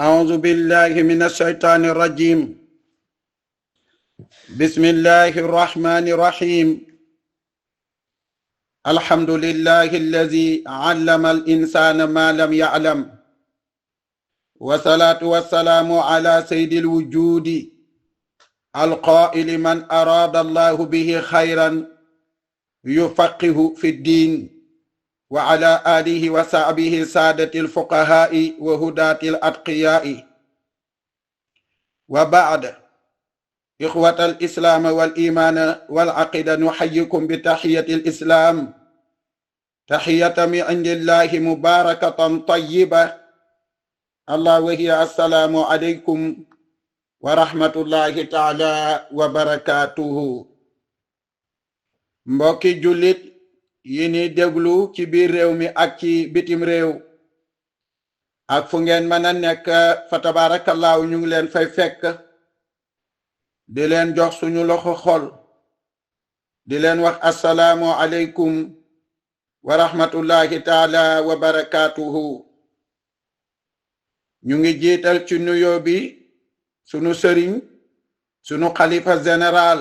أعوذ بالله من الشيطان الرجيم. بسم الله الرحمن الرحيم. الحمد لله الذي علم الإنسان ما لم يعلم، والصلاة والسلام على سيد الوجود القائل: من أراد الله به خيرا يفقه في الدين، وعلى آله وصحبه سادة الفقهاء وهداة الأتقياء. وبعد، إخوة الإسلام والإيمان والعقيدة، نحييكم بتحية الإسلام، تحية من عند الله مباركة طيبة، الله وهي السلام عليكم ورحمة الله تعالى وبركاته. mbokki jullit yi ni déglu ci biir réew mi ak ci bitim réew ak fu ngeen mën a nekk, fa tabaarakallaahu ñu ngi leen fay fekk di leen jox suñu loxo xol, di leen wax assalaamu aleykum wa rahmatullahi taala wa barakaatuhu. ñu ngi jiital ci nuyoo bi sunu sëriñ, sunu xalifa général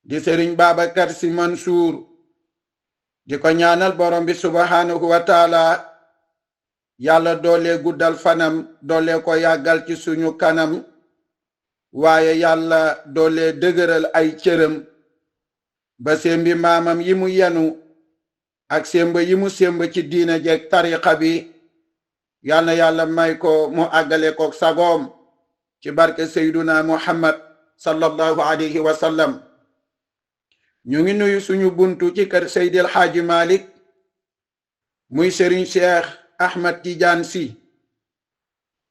di sëriñ Babacar Sy Mansour, di ko ñaanal borom bi subhanahu wa taala yàlla doole guddal fanam, doole ko yàggal ci suñu kanam, waaye yàlla doole dëgëral ay cëram ba sembi maamam yi mu yenu ak semba yi mu semba ci diina jeeg tariqa bi, yal na yàlla may ko mu àggale ko sagoom ci barke Seyduna Muhammad sallallahu alayhi wa sallam. ñu ngi nuyu suñu buntu ci kër Seydil Haaji Malik, muy Serigne Cheikh Ahmad Tidiane Sy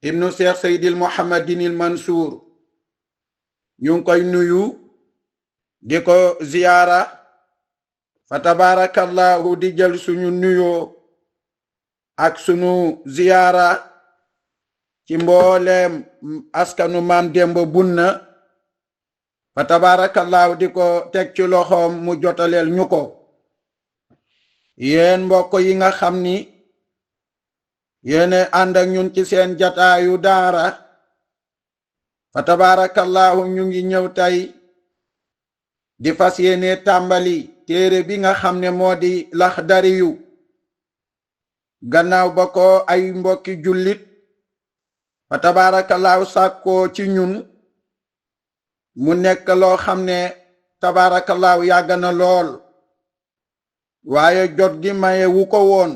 ibnu Cheikh Seydil Muhammadinil Mansour. ñu ngi koy nuyu di ko ziyaara, fa tabarakallahu di jël suñu nuyoo ak suñu ziyaara ci mbooleem askanu Maam Demba Bunna, fa tabaarakallaahu di ko teg ci loxoom mu jotaleel ñu ko. yéen mbokk yi nga xam ni yéene ànd ak ñun ci seen jataayu daara, fa tabaarakallaahu ñu ngi ñëw tey di fas yéene tàmbali téere bi nga xam ne moo di Laxdariyu, gannaaw ba ko ay mbokki jullit fa tabaarakallaahu sàkkoo ci ñun, mu nekk loo xam ne tabaarakallaahu yàgg na lool, waaye jot gi maye wu ko woon.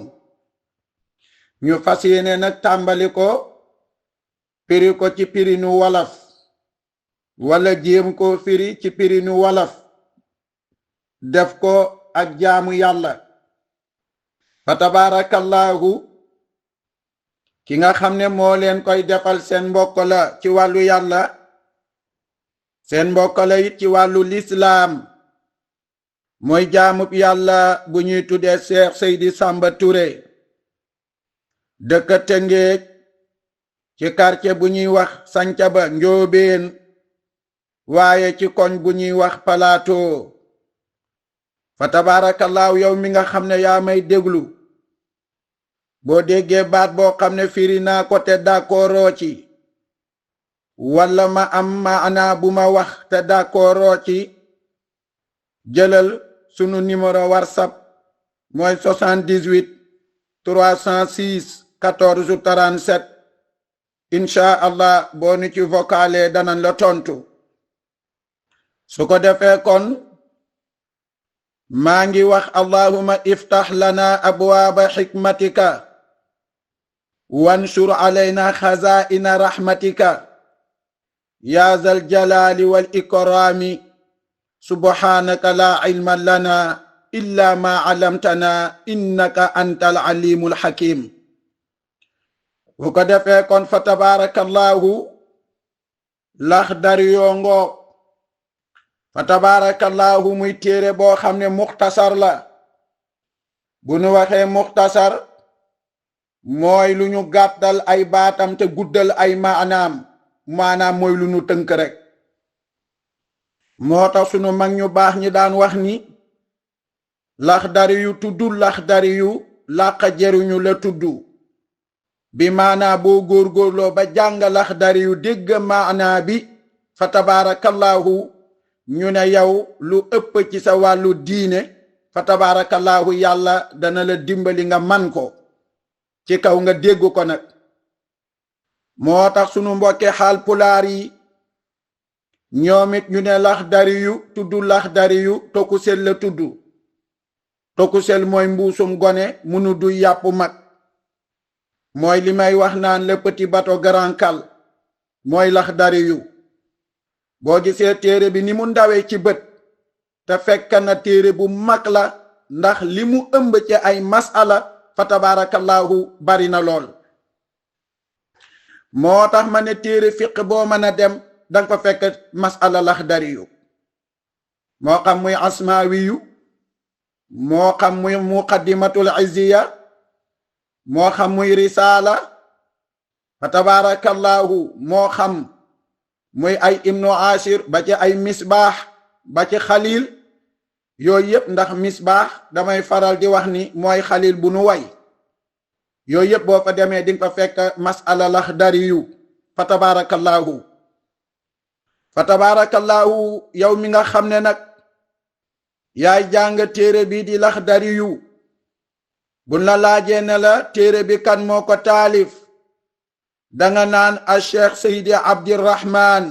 ñu fas yéene nag tàmbali ko firi ko ci pirinu wolof, wala jéem ko firi ci pirinu wolof, def ko ak jaamu yàlla. fa tabaarakallaahu ki nga xam ne moo leen koy defal seen mbokk la ci wàllu yàlla, seen mbokk la it ci wàllu lislaam, mooy jaamub yàlla bu ñuy tuddee Cheikh Seydi Samba Touré, dëkk Tëngéej ci quartier bu ñuy wax Sancaba Njoobeen, waaye ci koñ bu ñuy wax Plateau. fa tabaarakallaahu yow mi nga xam ne yaa may déglu, boo déggee baat boo xam ne firi naa ko te d'accordoo ci, walla ma am maanaa bu ma wax te d'accordoo ci, jëlal sunu numéro WhatsApp mooy 78 306 14 37. incha allah boo nu ci vocale danañ la tontu. su ko defee kon maa ngi wax allahumma iftax lana abwaaba xikmatika wansur alayna xazaa'ina rahmatika yaa zal jalaali wal ikraami, subhaanaka laa ilma lana illa ma alamtana innaka antal alimul hakim. bu ko defee kon fa tabaarakallaahu Laxdariyu ngoog. fa tabaarakallaahu muy téere boo xam ne muxtasar la. bu nu waxee muxtasar mooy lu ñu gàttal ay baatam te guddal ay maanaam mooy lu ñu tënk rek. moo tax sunu mag ñu baax ñi daan wax ni Laxdariyu tuddul Laxdariyu làqa jëruñu la tudd. bi maanaa boo góorgóorloo ba jàng Laxdari yu dégg maanaa bi fa tabarakallahu ñu ne yow lu ëpp ci sa wàllu diine fa tabarakallahu yàlla dana la dimbali nga man ko ci kaw nga dégg ko nag. moo tax sunu mbokki xaal pulaar yi ñoom it ñu ne Laxdari yu tudd Laxdari yu tokusel la tudd. tokusel mooy mbuusum gone munu du yàpp mag, mooy li may wax naan le petit bateau grand cale mooy Laxdari yu. boo gisee téere bi ni mu ndawee ci bët te fekk na téere bu mag la, ndax li mu ëmb ci ay masala fa tabarakallahu bari na lool. moo tax ma ne téere fiq boo mën a dem danga fa fekk masala Laxdari yu, moo xam muy asmaawi yu, moo xam muy muqaddimatul izziya, moo xam muy risaala fa tabarakallahu, moo xam muy ay ibnu ashir ba ci ay misbaax ba ci xalil yooyu yëpp. ndax misbaax damay faral di wax ni mooy xalil bu nu way. yooyu yëpp boo fa demee di nga fa fekk masala Laxdari yu fa tabarakallahu. fa tabarakallahu yow mi nga xam ne nag yaay jàng téere bi di Laxdari yu, buñ la laajee ne la téere bi kan moo ko taalif, danga naan a cheikh Seydi Abdirahman,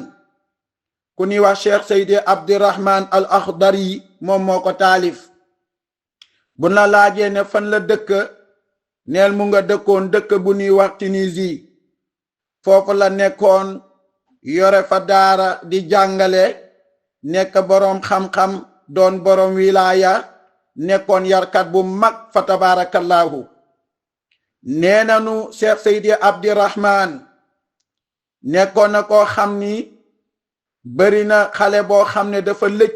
ku ni wax cheikh Seydi Abdirahman al Akhdari moom moo ko taalif. buñ la laajee ne fan la dëkk, neel mu nga dëkkoon dëkk bu ñuy wax Tunisie. foofu la nekkoon yore fa daara di jàngale, nekk boroom xam-xam, doon boroom wilaaya, nekkoon yarkat bu mag fa tabarakallahu. nee nanu Cheikh Seydi Abdirahman nekkoon na koo xam ni bari na xale boo xam ne dafa lëj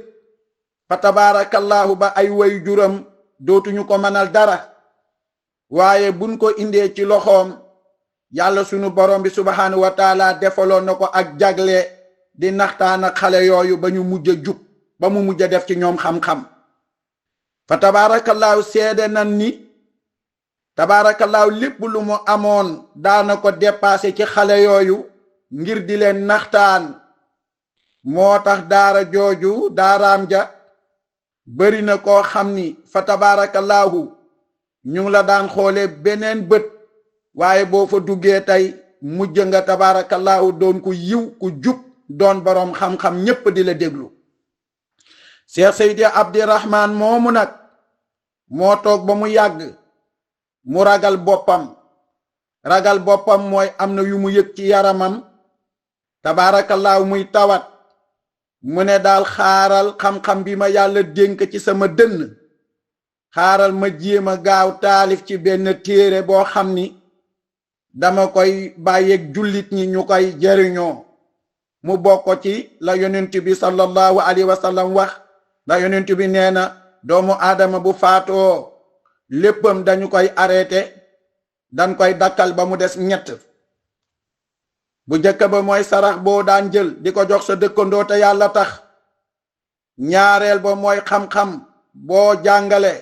fa tabarakallahu ba ay way juram dootuñu ko mënal dara, waaye buñ ko indee ci loxoom yàlla sunu borom bi subhanahu wa taala defaloon na ko ak jagle di naxtaan ak xale yooyu ba ñu mujj a jub, ba mu mujj a def ci ñoom xam-xam. fa tabarakallahu seede nan ni tabaarakallaahu lépp lu mu amoon daana ko dépassé ci xale yooyu ngir di leen naxtaan. moo tax daara jooju daaraam ja bari na koo xam ni fa tabaarakallaahu ñu ngi la daan xoole beneen bët, waaye boo fa duggee tey mujj nga tabaarakallaahu doon ku yiw ku jub, doon boroom xam-xam ñépp di la déglu. Cheikh Seydi Abdirahman moomu nag moo toog ba mu yàgg mu ragal boppam. ragal boppam mooy am na yu mu yëg ci yaramam tabaarakallaahu muy tawat, mu ne daal xaaral xam-xam bi ma yàlla dénk ci sama dënn, xaaral ma jéem a gaaw taalif ci benn téere boo xam ni dama koy bàyyeeg jullit ñi ñu koy jariñoo. mu bokk ci la yonent bi sallallahu alayhi wa sallam wax, la yonent bi nee na doomu aadama bu faatoo léppam dañu koy arrêté, dañ koy dakkal ba mu des ñett. bu jëkk ba mooy sarax boo daan jël di ko jox sa dëkkandoo te yàlla tax. ñaareel ba mooy xam-xam boo jàngale.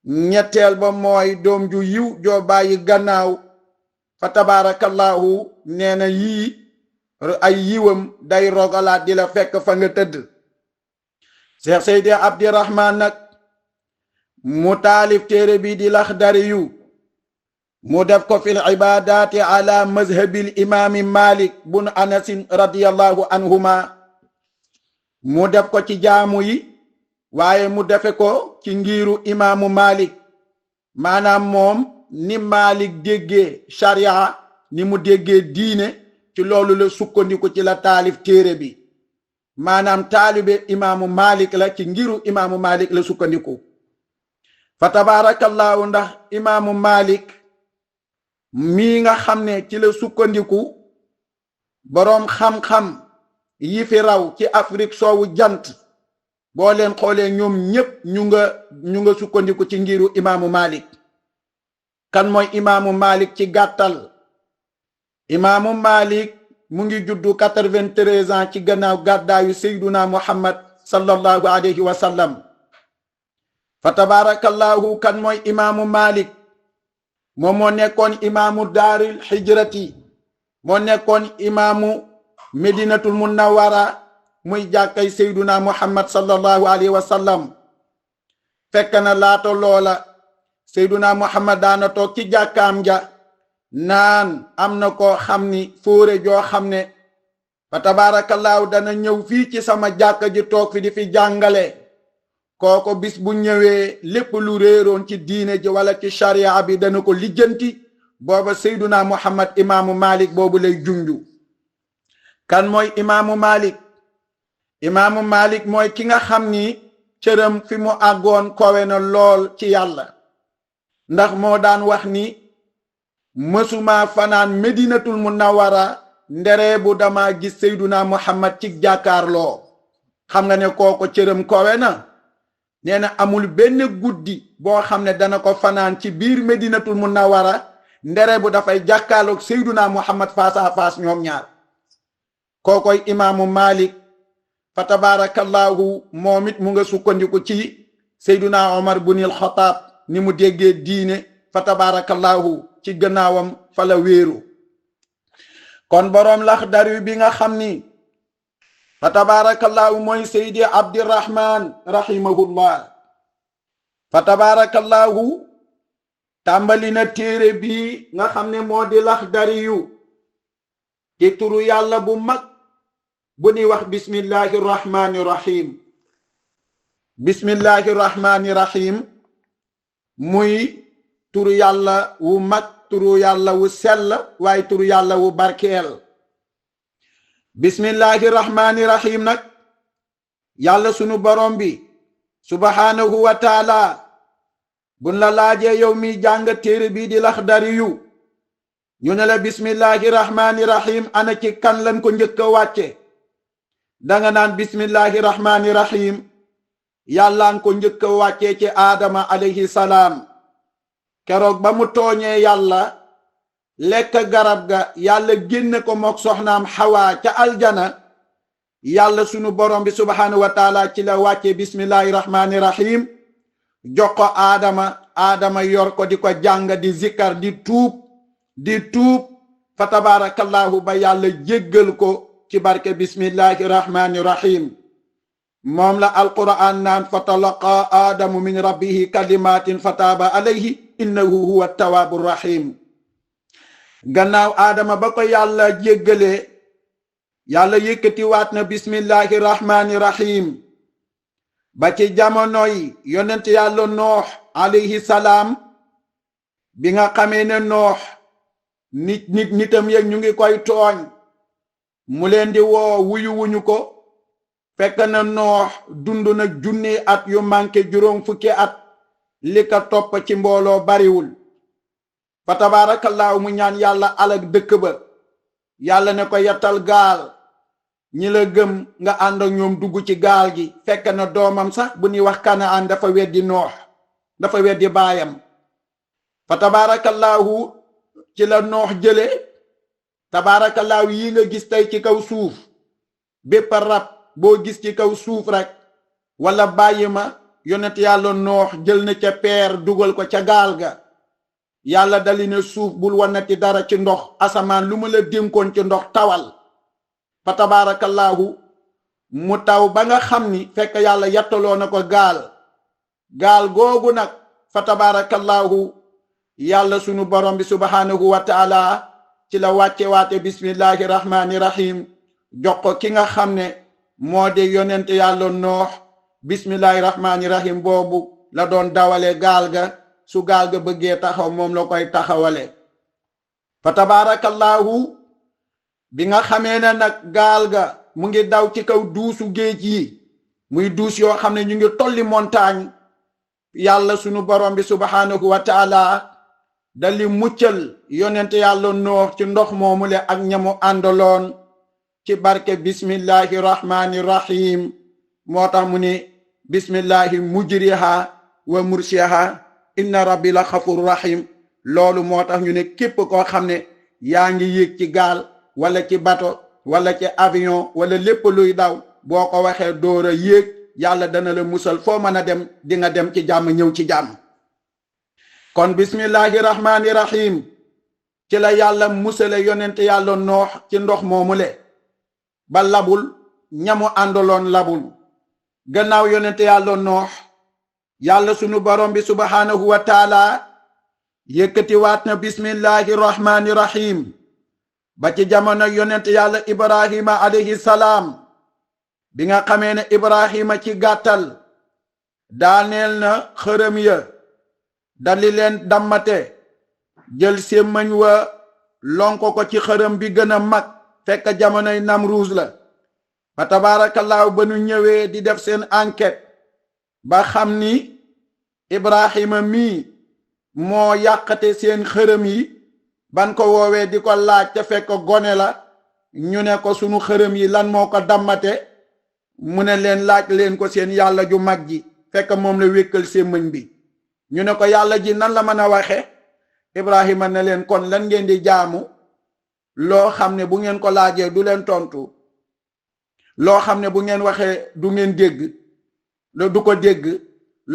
ñetteel ba mooy doom ju yiw joo bàyyi gannaaw. fa tabaarakallaahu nee na yii ay yiwam day rogalaat di la fekk fa nga tëdd. Cheikh Seydi Abdirahman nag mu taalif téere bi di Laxdari yu, mu def ko fil ibadaati ala mazhabil imaami Malik bun Anasin radiyallahu anhuma. mu def ko ci jaamu yi, waaye mu defe ko ci ngiiru imaamu Malik, maanaam moom ni Malik déggee sharia, ni mu déggee diine, ci loolu la sukkandiku ci la taalif téere bi. maanaam taalibe imaamu Malik la, ci ngiru imaamu Malik la sukkandiku. fa tabaarakallaahu ndax imaamu Malik mii nga xam ne ci la sukkandiku, boroom xam-xam yi fi raw ci Afrique soowu jant boo leen xoolee ñoom ñépp ñu nga sukkandiku ci ngiru imaamu Malik. kan mooy imaamu Malik ci gàttal? imaamu Malik mu ngi juddu 93 ans ci gannaaw gàddaayu Seyduna Muhammad sallallahu alayhi wa sallam. fa tabaarakallaahu kan mooy imaamu Malik? moom moo nekkoon imaamu daaril hijrati moo nekkoon imaamu medinatul munawwara muy jàkkay seyduna muhammad sallallahu alayhi wa sallam. fekk na laata loola seyduna muhammad daana toog ci jàkkaam ja naan am na koo xam ni fóore joo xam ne fa tabaarakallaahu dana ñëw fii ci sama jàkka ji toog fi di fi jàngale. kooko bis bu ñëwee lépp lu réeroon ci diine ji wala ci sharia bi dana ko lijjanti. booba seyduna muhammad imaamu malik boobu lay junju. kan mooy imaamu malik? imaamu malik mooy ki nga xam ni cëram fi mu àggoon kowe na lool ci yàlla. ndax moo daan wax ni mësuma fanaan medinatul munawwara ndere bu dama gis seyduna muhammad ci jàkkaarloo. xam nga ne kooko cëram kowe na. nee na amul benn guddi boo xam ne dana ko fanaan ci biir medinatul munawwara ndere bu dafay jàkkaarloog seyduna muhammad face à face ñoom ñaar. kookoy imaamu malik fa tabarakallahu moom it mu nga sukkandiku ci seyduna omar bunil xataab ni mu déggee diine fa tabarakallahu ci gannaawam fa la wéeru. kon boroom Laxdari bi nga xam ni fa tabarakallahu mooy seydi abdirahman rahimahullah. fa tabarakallahu tàmbali na téere bi nga xam ne moo di Laxdari yu ci turu yàlla bu mag bu ni wax bismillahi rahmani rahim. bismillahi rahmani rahim muy turu yàlla wu mag, turu yàlla wu sell, waaye turu yàlla wu barkeel. bismillahi rahmani rahim nag yàlla sunu borom bi subhanahu wa taala buñ la laajee yow mi jàng téere bii di Laxdari yu ñu ne la bismillahi rahmani rahim ana ci kan lañ ko njëkk a wàcce danga naan bismillahi rahmani rahim yàllaan ko njëkk a wàccee ci aadama alayhi salaam. keroog ba mu tooñee yàlla lekk garab ga yàlla génne ko mook soxnaam xawaa ca aljana. yàlla sunu borom bi subhanahu wa taala ci la wàccee bismillahi rahmani rahim jox ko aadama yor ko di ko jàng di zikkar di tuub fa tabarakallahu ba yàlla jéggal ko ci barke bismillahi rahmani rahim. moom la alquran naan fa talaqa aadamu min rabbihi kalimatin fa taaba alayhi innahu huwa tawaabu rahim. gannaaw aadama ba ko yàlla jéggalee yàlla yëkkati waat na bismillahi rahmani rahim ba ci jamonoy yonent yàlla noox alayhi salaam. bi nga xamee ne noox nitam yeg ñu ngi koy tooñ mu leen di woo wuyu wuñu ko. fekk na noox dund na junni at yu manqué juróom fukki at li ka topp ci mbooloo bariwul. fa tabaarakallaahu mu ñaan yàlla alag dëkk ba. yàlla ne ko yattal gaal ñi la gëm nga ànd ak ñoom dugg ci gaal gi. fekk na doomam sax bu ñuy wax Kanaan dafa weddi noox, dafa weddi baayam. fa tabaarakallaahu ci la noox jële tabaarakallaahu yi nga gis tey ci kaw suuf. bépp rab boo gis ci kaw suuf rek wala bàyyi ma yonent yàlla noox jël na ca peer dugal ko ca gaal ga. yàlla dali ne suuf bul wanati dara ci ndox, asamaan lu ma la dénkoon ci ndox tawal. fa tabaarakallaahu mu taw ba nga xam ni fekk yàlla yattaloo na ko gaal googu nag fa tabaarakallaahu yàlla sunu borom bi subhanahu wa taala ci la wàcce waate bismillahi rahmani rahim jox ko ki nga xam ne moo di yonent yàlla noox. bismillahi rahmani rahim boobu la doon dawale gaal ga, su gaal ga bëggee taxaw moom la koy taxawale. fa tabaarakallaahu bi nga xamee ne nag gaal ga mu ngi daw ci kaw duusu géej yi, muy duus yoo xam ne ñu ngi tolli montagne. yàlla sunu borom bi subhanahu wa taala dali muccal yonent yàlla noox ci ndox moomule ak ñamu àndaloon ci barke bismillahi rahmani rahim. moo tax mu ni bismillahi mujriha wa mursiha inna rabbi la xafur rahim. loolu moo tax ñu ne képp koo xam ne yaa ngi yéeg ci gaal wala ci bato wala ci avion wala lépp luy daw boo ko waxee door a yéeg yàlla dana la musal foo mën a dem di nga dem ci jàmm ñëw ci jàmm. kon bismillahi rahmaani rahim ci la yàlla musale yonent yàlla noox ci ndox moomule ba labul ñamu àndaloon labul. gannaaw yonent yàlla noox yàlla sunu borom bi subhanahu wa taala yëkkati waat na bismillahi rahmaani rahim ba ci jamono yonent yàlla ibrahima alayhi salaam bi nga xamee ne ibrahima ci gàttal daaneel na xërëm ya dali leen dammate jël sémmañ wa lonko ko ci xërëm bi gën a mag fekk jamonoy Namruus la fa tabaarakallaahu ba nu ñëwee di def seen enquête ba xam ni ibrahima mii moo yàqate seen xërëm yi ban ko woowee di ko laaj te fekk gone la ñu ne ko sunu xërëm yi lan moo ko dammate mu ne leen laaj leen ko seen yàlla ju mag ji fekk moom la wékkal sémmañ bi ñu ne ko yàlla ji nan la mën a waxe ibrahima ne leen kon lan ngeen di jaamu loo xam ne bu ngeen ko laajee du leen tontu loo xam ne bu ngeen waxee du ngeen dégg du ko dégg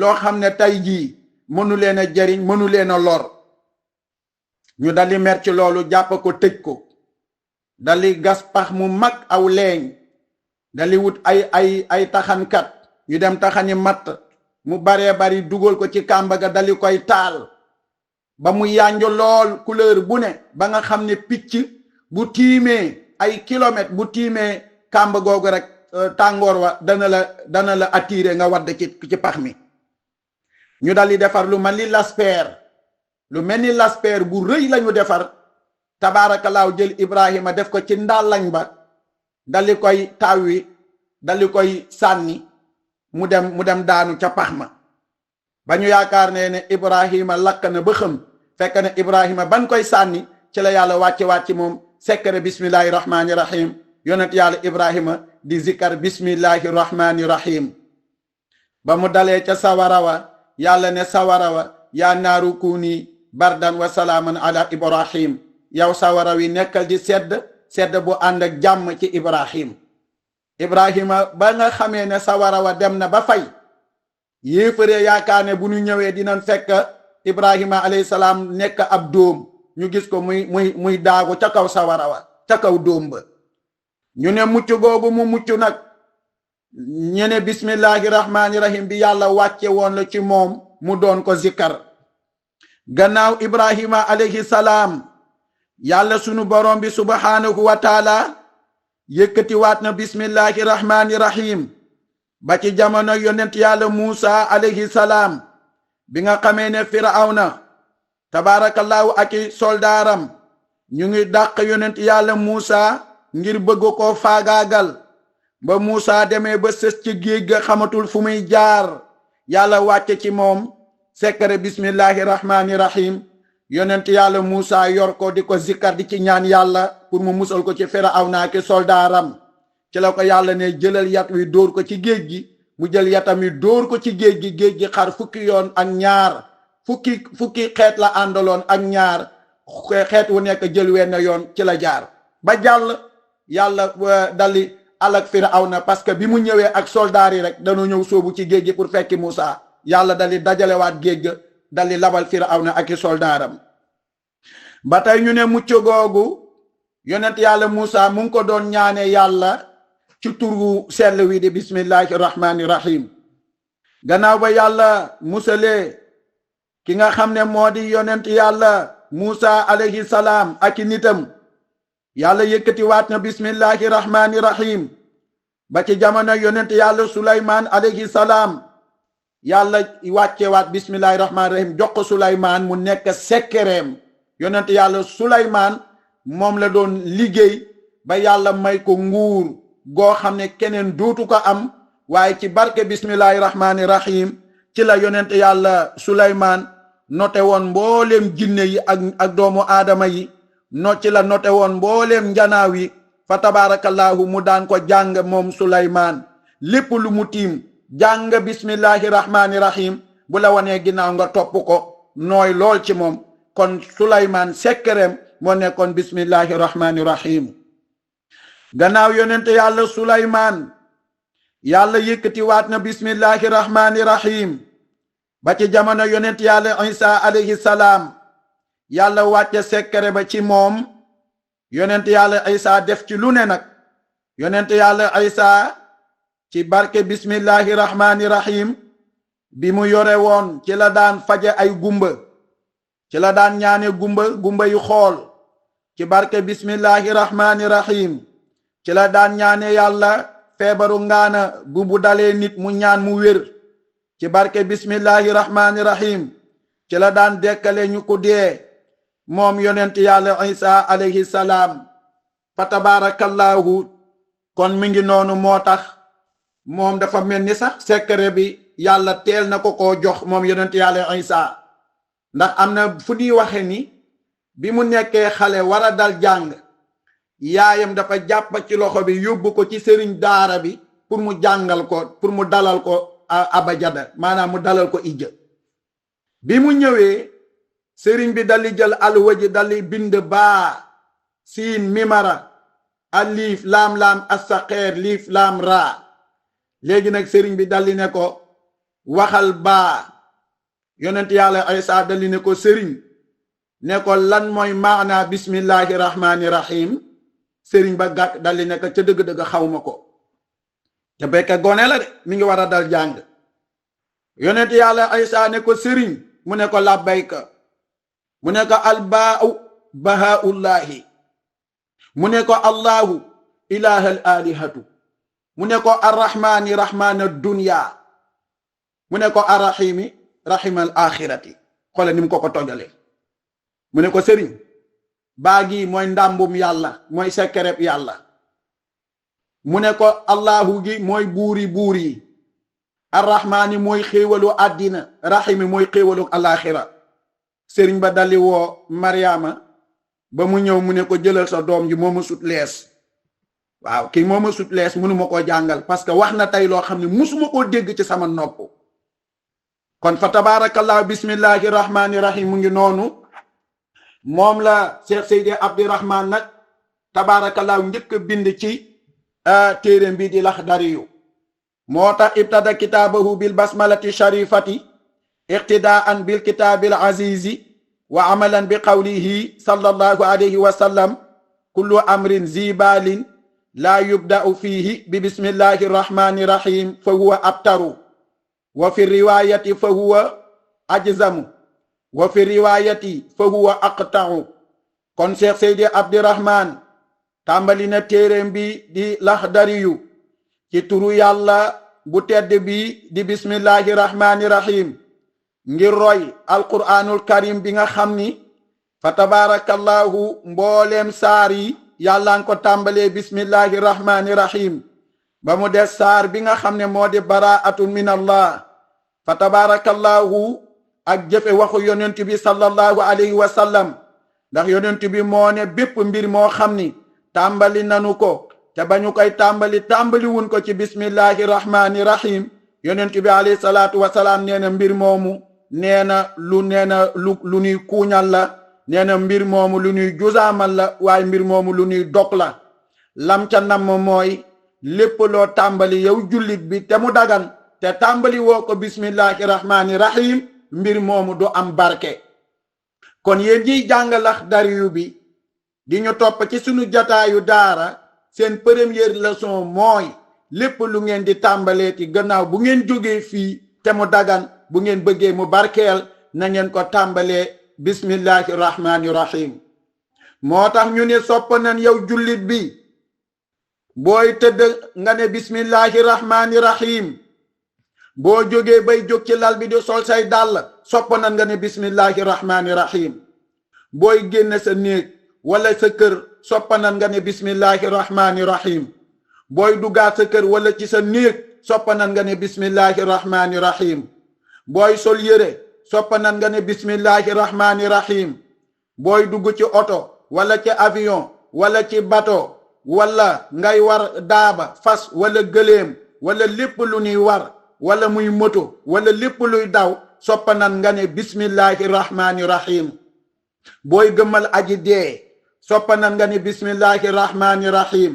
loo xam ne tey jii mënu leen a jariñ mënu leen a lor ñu dali mer ci loolu jàpp ko tëj ko dali gas pax mu mag aw leeñ dali wut ay taxankat ñu dem taxani matt mu baree bari dugal ko ci kàmba ga dali koy taal ba mu yànjo lool couleur bu ne ba nga xam ne picc bu tiimee ay kilomètre bu tiimee kàmba googu rek tàngoor wa dana la attiré nga wadd ci pax mi ñu dal di defar lu mel ni laspeer bu rëy lañu defar tabaarakallaahu jël ibrahima def ko ci ndàllañ ba dali koy tawwi dali koy sànni mu dem daanu ca pax ma ba ñu yaakaar ne ibrahima lakk na ba xëm fekk ne ibrahima ban koy sànni ci la yàlla wàcce moom sekkare bismillahi rahmaani rahim yonent yàlla ibrahima di zikkar bismillahi rahmaani rahim ba mu dalee ca sawara wa yàlla ne sawara wa yaa naaru kuuni bardan wa salaaman ala ibrahim yow sawara wi nekkal di sedd bu ànd ak jàmm ci ibrahima ba nga xamee ne sawara wa dem na ba fay yéefare yaakaar ne bu ñu ñëwee dinañ fekk ibrahima alayhi salaam nekk ab dóom ñu gis ko muy daagu ca kaw sawara wa ca kaw dóom ba ñu ne mucc googu mu mucc nag ñene bismillahi rahmaani rahim bi yàlla wàcce woon la ci moom mu doon ko zikkar gannaaw ibrahima alayhi salaam yàlla sunu borom bi subhanahu wa taala yëkkati waat na bismillahi rahmaani rahim ba ci jamono yonent yàlla muusa alayhi salaam bi nga xamee ne firawna tabaarakallaahu ak i soldaaram ñu ngi dàq yonent yàlla muusa ngir bëgg ko faagaagal ba muusa demee ba sës ci géej ga xamatul fu muy jaar yàlla wàcce ci moom sekkare bismillahi rahmaani rahim yonent yàlla muusa yor ko di ko zikkar di ci ñaan yàlla pour mu musal ko ci firawna ak i soldaaram ci la ko yàlla ne jëlal yat wi dóor ko ci géej gi mu jël yatam wi dóor ko ci géej gi xar fukki yoon ak ñaar fukki xeet la àndaloon ak ñaar xeet wu nekk jël wenn yoon ci la jaar ba jàll yàlla dali alak firawna parce que bi mu ñëwee ak soldaar yi rek dañoo ñëw sóobu ci géej gi pour fekki Muusa yàlla dali dajalewaat géej ga dali labal firawna ak i soldaaram ba tey ñu ne mucc googu yonent yàlla Muusa mu ngi ko doon ñaane yàlla ci turu sell wi di bismillahi rahmaani rahim gannaaw ba yàlla musalee ki nga xam ne moo di yonent yàlla Muusa alayhi salaam ak i nitam yàlla yëkkati waat na bismillahi rahmaani rahim ba ci jamono yonent yàlla Suleymaan alayhi salaam yàlla wàcce waat bismillahi rahmaani rahim jox ko Suleymaan mu nekk sekkereem yonent yàlla Suleymaan moom la doon liggéey ba yàlla may ko nguur goo xam ne keneen dootu ko am waaye ci barke bismillahi rahmaani rahim ci la yonent yàlla Suleymaan note woon mbooleem jinne yi ak doomu aadama yi ci la note woon mbooleem njanaaw yi fa tabarakallahu mu daan ko jàng moom Suleymaan lépp lu mu tiim jàng bismillahi rahmaani rahim bu la wanee ginnaaw nga topp ko nooy lool ci moom kon Suleymaan sekkereem moo nekkoon bismillahi rahmaani rahim gannaaw yonent yàlla Suleymaan yàlla yëkkati waat na bismillahi rahmaani rahim ba ci jamono yonent yàlla Isa alayhi salaam yàlla wàcce secret ba ci moom yonent yàlla Isa def ci lu ne nag yonent yàlla Isa ci barke bismillahi rahmani rahim bi mu yore woon ci la daan faje ay gumba ci la daan ñaane gumba yu xool ci barke bismillahi rahmani rahim ci la daan ñaane yàlla feebaru ngaana bu dalee nit mu ñaan mu wér ci barke bismillahi rahmani rahim ci la daan dekkale ñu ko dee moom yonent yàlla Isa alayhi salaam fa tabarakallahu kon mi ngi noonu moo tax moom dafa mel ni sax secret bi yàlla teel na ko jox moom yonent yàlla Isa ndax am na fu ñuy waxe ni bi mu nekkee xale war a dal jàng yaayam dafa jàpp ci loxo bi yóbbu ko ci sëriñ daara bi pour mu jàngal ko pour mu dalal ko abajada maanaam mu dalal ko ijja bi mu ñëwee sëriñ bi dali jël alwaji dali bind baa siin mimara alif laam asaqeer liif laam raa léegi nag sëriñ bi dali ne ko waxal baa yonent yàlla Isa dali ne ko sëriñ ne ko lan mooy maana bismillahi rahmani rahim sëriñ ba gàkk dali ne ko ca dëgg-dëgg xawma ko te bekk gone la de mi ngi war a dal jàng yonent yàlla Isa ne ko sëriñ mu ne ko labbayka mu ne ko albaau bahaullahi mu ne ko allahu ilahal alihatu mu ne ko arrahmani rahmana dunya mu ne ko arrahimi rahimal axirati xoole ni mu ko tojale mu ne ko sëriñ baa gi mooy ndàmbum yàlla mooy sekkereb yàlla mu ne ko allahu gi mooy buur yi arrahmani mooy xéewalu àddina rahimi mooy xéewalu alaxira sëriñ ba dali woo Mariama ba mu ñëw mu ne ko jëlal sa doom ji moo ma sut lees waaw kii moo ma sut lees mënuma koo jàngal parce que wax na tey loo xam ne musuma koo dégg ci sama nopp kon fa tabarakallah bismillahi rahmani rahim mu ngi noonu moom la Cheikh Seydi Abdirahman nag tabarakallah njëkk bind ci téeréem bi di Laxdariyu moo tax ibtada kitaabahu bil basmalati sharifati iqtidaan bil kitaabil azizi wa amalan bi qawlihi sallallahu alayhi wa sallam kullu amrin zibalin la yubda'u fihi bi bismillahi rahmani rahim fa huwa abtaru wa fi riwayati fa huwa ajzamu wa fi riwayati fa huwa aqta'u kon Cheikh Seydi Abdirahman tàmbali na téeréem bi di Laxdariyu ci turu yàlla bu tedd bi di bismillahi rahmani rahim ngir roy alquranul karim bi nga xam ni fa tabarakallahu mbooleem saar yi yàlla nga ko tàmbalee bismillahi rahmani rahim ba mu des saar bi nga xam ne moo di baraatun min allah fa tabarakallahu ak jëfe waxu yonent bi sallallahu alayhi wa sallam ndax yonent bi moo ne bépp mbir moo xam ni tàmbali nanu ko te ba ñu koy tàmbali wun ko ci bismillahi rahmani rahim yonent bi alayhi salaatu wasalaam nee na mbir moomu nee na lu nuy kuuñal la nee na mbir moomu lu nuy jusaamal la waaye mbir moomu lu nuy dog la lam ca namm mooy lépp loo tàmbali yow jullit bi te mu dagan te tàmbali woo ko bismillahi rahmani rahim mbir moomu du am barke kon yéen ñiy jàng Laxdariyu bi di ñu topp ci sunu jataayu daara seen première leçon mooy lépp lu ngeen di tàmbalee ci gannaaw bu ngeen jógee fii te mu dagan bu ngeen bëggee mu barkeel na ngeen ko tàmbalee bismillahi rahmani rahim moo tax ñu ne sopp nañ yow jullit bi booy tëdd nga ne bismillahi rahmani rahim boo jógee bay jóg ci lal bi di sol say dàll sopp nañ nga ne bismillahi rahmani rahim booy génn sa néeg wala sa kër sopp nañ nga ne bismillahi rahmani rahim booy duggaat sa kër wala ci sa néeg sopp nañ nga ne bismillahi rahmani rahim booy sol yére sopp nañ nga ne bismillahi rahmani rahim booy dugg ci oto wala ci avion wala ci bateau wala ngay war daaba fas wala gëléem wala lépp lu ñuy war wala muy moto wala lépp luy daw sopp nañ nga ne bismillahi rahmani rahim booy gëmmal aji dee sopp nañ nga ne bismillahi rahmani rahim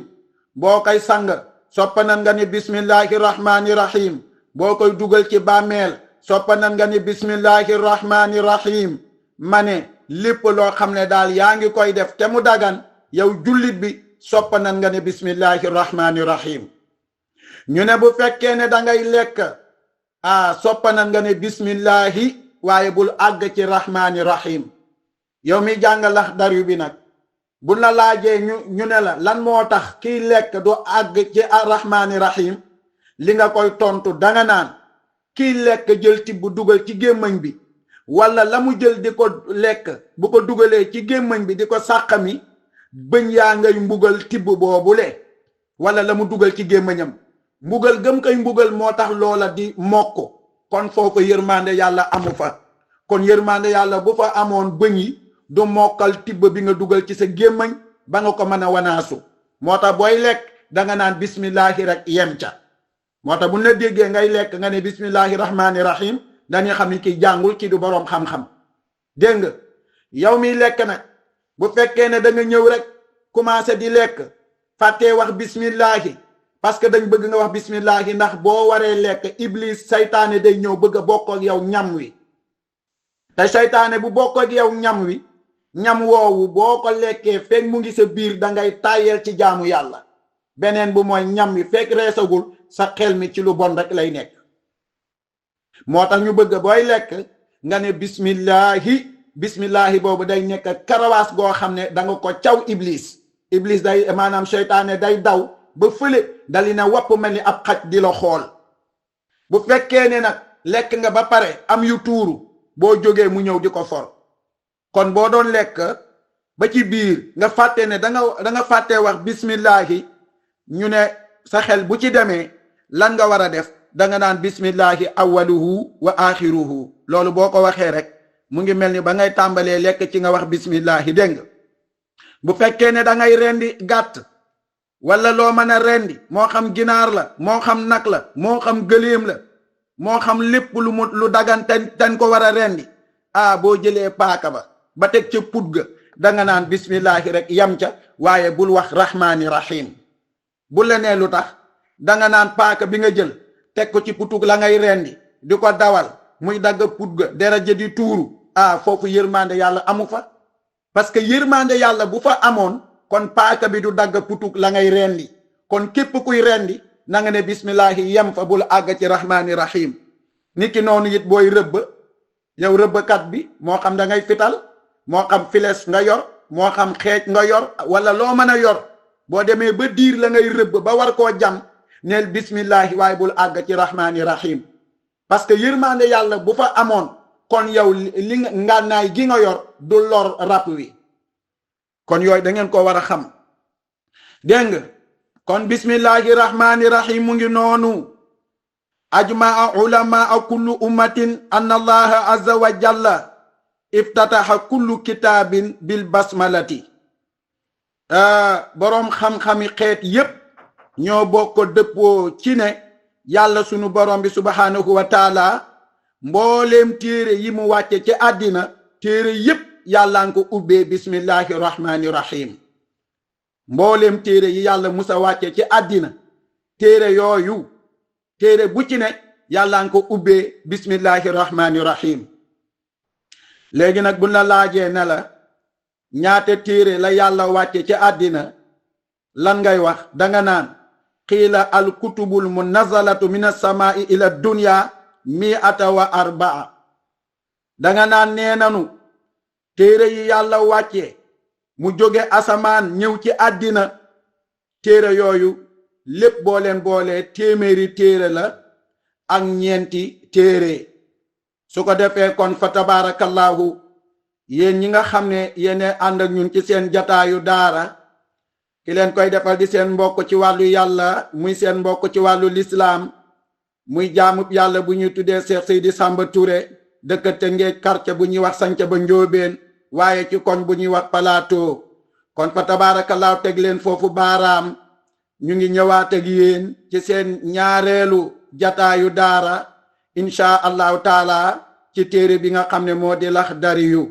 boo koy sang sopp nañ nga ne bismillahi rahmani rahim boo koy dugal ci bàmmeel soppa nan nga ne bismillahi rahmani rahim. ma ne lépp loo xam ne daal yaa ngi koy def te mu dagan yow jullit bi soppa nan nga ne bismillahi rahmani rahim. ñu ne bu fekkee ne dangay lekk soppa nan nga ne bismillahi waaye bul àgg ci rahmani rahim. yow mi jàng Laxdari bi nag bu la laajee ñu ne la lan moo tax kiy lekk du àgg ci rahmani rahim li nga koy tontu danga naan kiy lekk jël tibb dugal ci gémmañ bi wala la mu jël di ko lekk bu ko dugalee ci gémmañ bi di ko sàqami bëñ yaa ngay mbugal tibb boobule wala la mu dugal ci gémmañam mbugal gëm koy mbugal moo tax loola di mokk. kon foofu yërmande yàlla amu fa. kon yërmande yàlla bu fa amoon bëñ yi du mokkal tibb bi nga dugal ci sa gémmañ ba nga ko mën a wanaasu. moo tax booy lekk danga naan bismillahi rek yem ca. moo tax bu la déggee ngay lekk nga ne bismillahi rahmani rahim dañuy xam ni ki jàngul ki du boroom xam-xam. dégg nga yow miy lekk nag bu fekkee ne da nga ñëw rek commencé di lekk fàttee wax bismillahi parce que dañ bëgg nga wax bismillahi ndax boo waree lekk iblis saytaane day ñëw bëgg a bokk ak yow ñam wi. te saytaane bu bokk ak yow ñam wi ñam woowu boo ko lekkee fekk mu ngi sa biir dangay tàyyeel ci jaamu yàlla. beneen bu mooy ñam wi fekk reesagul sa xel mi ci lu bon rek lay nekk. moo tax ñu bëgg booy lekk nga ne bismillahi boobu day nekk karawaas goo xam ne danga ko caw iblis. iblis day maanaam seytaane day daw ba fële dali na wapp mel ni ab xaj di la xool. bu fekkee ne nag lekk nga ba pare am yu tuuru boo jógee mu ñëw di ko for. kon boo doon lekk ba ci biir nga fàtte ne danga fàttee wax bismillahi ñu ne sa xel bu ci demee lan nga war a def danga naan bismillahi awaluhu wa axiruhu. loolu boo ko waxee rek mu ngi mel ni ba ngay tàmbalee lekk ci nga wax bismillahi dégg nga. bu fekkee ne dangay rendi gàtt wala loo mën a rendi moo xam ginaar la moo xam nag la moo xam gëléem la moo xam lépp lu dagan ten ko war a rendi boo jëlee paaka ba teg ca put ga danga naan bismillahi rek yam ca waaye bul wax rahmani rahim. bu la nee lu tax danga naan paaka bi nga jël teg ko ci putug la ngay rendi di ko dawal muy dagg put ga deraja di tuuru foofu yërmande yàlla amu fa. parce que yërmande yàlla bu fa amoon kon paaka bi du dagg putug la ngay rendi. kon képp kuy rendi na nga ne bismillahi yem fa bul àgg ci rahmani rahim. nit ki noonu it booy rëbb yow rëbbkat bi moo xam da ngay fital moo xam files nga yor moo xam xeej nga yor wala loo mën a yor boo demee ba diir la ngay rëbb ba war koo jam neel bismillahi waaye bul àgg ci rahmani rahim. parce que yërmande yàlla bu fa amoon kon yow li ngànnaay gi nga yor du lor rab wi. kon yooyu da ngeen ko war a xam dégg nga. kon bismillahi rahmani rahim mu ngi noonu. ajmaa ulamaa kullu ummatin anna allaha azza wa jalla iftataha kullu kitaabin bil basmalati. boroom xam-xami xeet yépp ñoo bokk dëppoo ci ne yàlla sunu borom bi subhanahu wa taala mbooleem téere yi mu wàcce ci àddina téere yépp yàlla nga ko ubbee bismillahi rahmani rahim. mbooleem téere yi yàlla musa wàcce ci àddina téere yooyu téere bu ci ne yàlla nga ko ubbee bismillahi rahmani rahim. léegi nag bu la laajee ne la ñaate téere la yàlla wàcce ci àddina lan ngay wax danga naan qiila al kutubul munazzalatu min as-samaa'i ila dunya mi'ata wa arbaa. danga naan nee nanu téere yi yàlla wàcce mu jóge asamaan ñëw ci àddina téere yooyu lépp boo leen boolee téeméeri téere la ak ñeenti téere. su ko defee kon fa tabarakallahu yéen ñi nga xam ne yéene ànd ak ñun ci seen jataayu daara ki leen koy defal di seen mbokk ci wàllu yàlla muy seen mbokk ci wàllu lislaam muy jaamub yàlla bu ñuy tuddee Cheikh Seydi Samba Touré dëkk Tëngéej quartier bu ñuy wax Sanca ba Njóobeen waaye ci koñ bu ñuy wax Plateau. kon fa tabarakallahu teg leen foofu baaraam ñu ngi ñëwaat ak yéen ci seen ñaareelu jataayu daara insha allahu taala ci téere bi nga xam ne moo di Laxdariyu.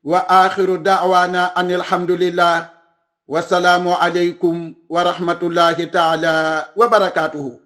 wa axiru da'wana an alhamdulillah wa salaamu alaykum wa rahmatullahi taala wa barakatuhu.